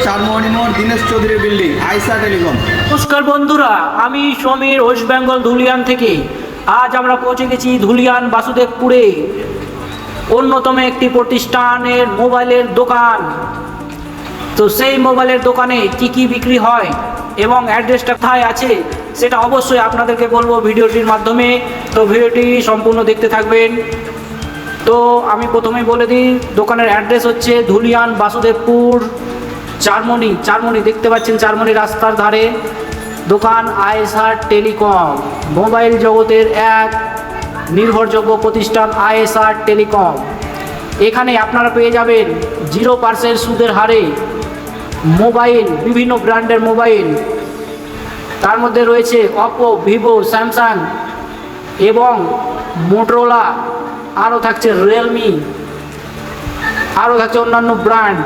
চারমোহনী মোড় দীনেশ চৌধুরী বিল্ডিং আইসা টেলিকম। নমস্কার বন্ধুরা, আমি সমীর ওয়েস্ট বেঙ্গল ধুলিয়ান থেকে। আজ আমরা পৌঁছে গেছি ধুলিয়ান বাসুদেবপুরে অন্যতম একটি প্রতিষ্ঠানের মোবাইলের দোকান। তো সেই মোবাইলের দোকানে কি কি বিক্রি হয় এবং অ্যাড্রেসটা কোথায় আছে সেটা অবশ্যই আপনাদেরকে বলবো ভিডিওটির মাধ্যমে। তো ভিডিওটি সম্পূর্ণ দেখতে থাকবেন। তো আমি প্রথমেই বলে দিই, দোকানের অ্যাড্রেস হচ্ছে ধুলিয়ান বাসুদেবপুর চারমোহনী দেখতে পাচ্ছেন, চারমোহনী রাস্তার ধারে দোকান আইএসআর টেলিকম। মোবাইল জগতের এক নির্ভরযোগ্য প্রতিষ্ঠান আইএসআর টেলিকম। এখানে আপনারা পেয়ে যাবেন 0% সুদের হারে মোবাইল, বিভিন্ন ব্র্যান্ডের মোবাইল। তার মধ্যে রয়েছে অপো, ভিভো, স্যামসাং এবং মোটরোলা, আরও থাকছে রিয়েলমি, আরও থাকছে অন্যান্য ব্র্যান্ড।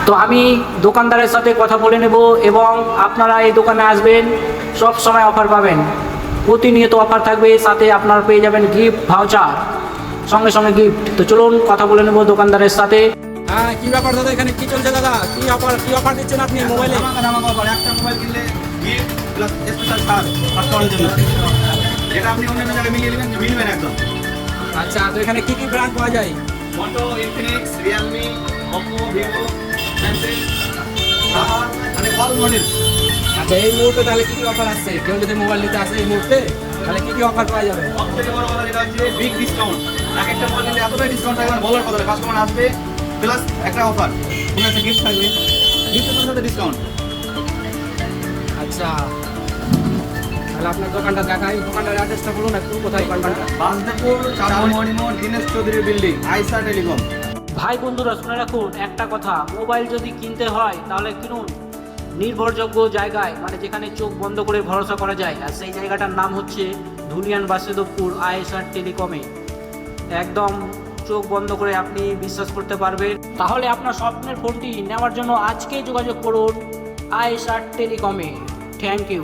তো আমি দোকানদারের সাথে কথা বলে নেব এবং আপনারা এই দোকানে আসবেন, সব সময় অফার পাবেন, প্রতিনিয়ত অফার থাকবে, সাথে আপনারা পেয়ে যাবেন গিফট ভাউচার, সঙ্গে সঙ্গে গিফট। তো চলুন কথা বলে নেব দোকানদারের সাথে। হ্যাঁ, কি ব্যাপার দাদা, এখানে কি চলছে দাদা? কি অফার দিচ্ছেন আপনি মোবাইলে? একটা মোবাইল কিনলে গিফট প্লাস স্পেশাল ছাড় কাস্টমারের জন্য, যেটা আপনি অন্য জায়গায় মিলবেন একদম। আচ্ছা, তো এখানে কি কি ব্র্যান্ড পাওয়া যায়? Moto, Infinix, Realme, Oppo, Vivo, Samsung, মানে অল মডেল। আচ্ছা, এই মুহূর্তে তাহলে কি কি অফার আসছে? কেউ যদি মোবাইল নিতে আসে এই মুহূর্তে, তাহলে কি কি অফার পাওয়া যাবে? সবথেকে বড় কথা যেটা হচ্ছে বিগ ডিসকাউন্ট। এক একটা মোবাইল নিলে এতটাই ডিসকাউন্ট থাকবে বলার কথা, কাস্টমার আসবে প্লাস একটা অফার, কোনো একটা গিফট থাকবে, গিফটের সাথে ডিসকাউন্ট। আচ্ছা, তাহলে আপনার দোকানটা দেখাই, দোকানটার অ্যাড্রেসটা বলুন একটু, কোথায় দোকানটা? বাসুদেবপুর চারমোহনী মোড় দীনেশ চৌধুরী বিল্ডিং আইসা টেলিকম। ভাই বন্ধুরা, শুনে রাখুন একটা কথা, মোবাইল যদি কিনতে হয় তাহলে কিনুন নির্ভরযোগ্য জায়গায়, মানে যেখানে চোখ বন্ধ করে ভরসা করা যায়। আর সেই জায়গাটার নাম হচ্ছে ধুলিয়ান বাসুদেবপুর আইএসআর টেলিকমে। একদম চোখ বন্ধ করে আপনি বিশ্বাস করতে পারবেন। তাহলে আপনার স্বপ্নের ফোনটি নেওয়ার জন্য আজকেই যোগাযোগ করুন আইএসআর টেলিকমে। Thank you.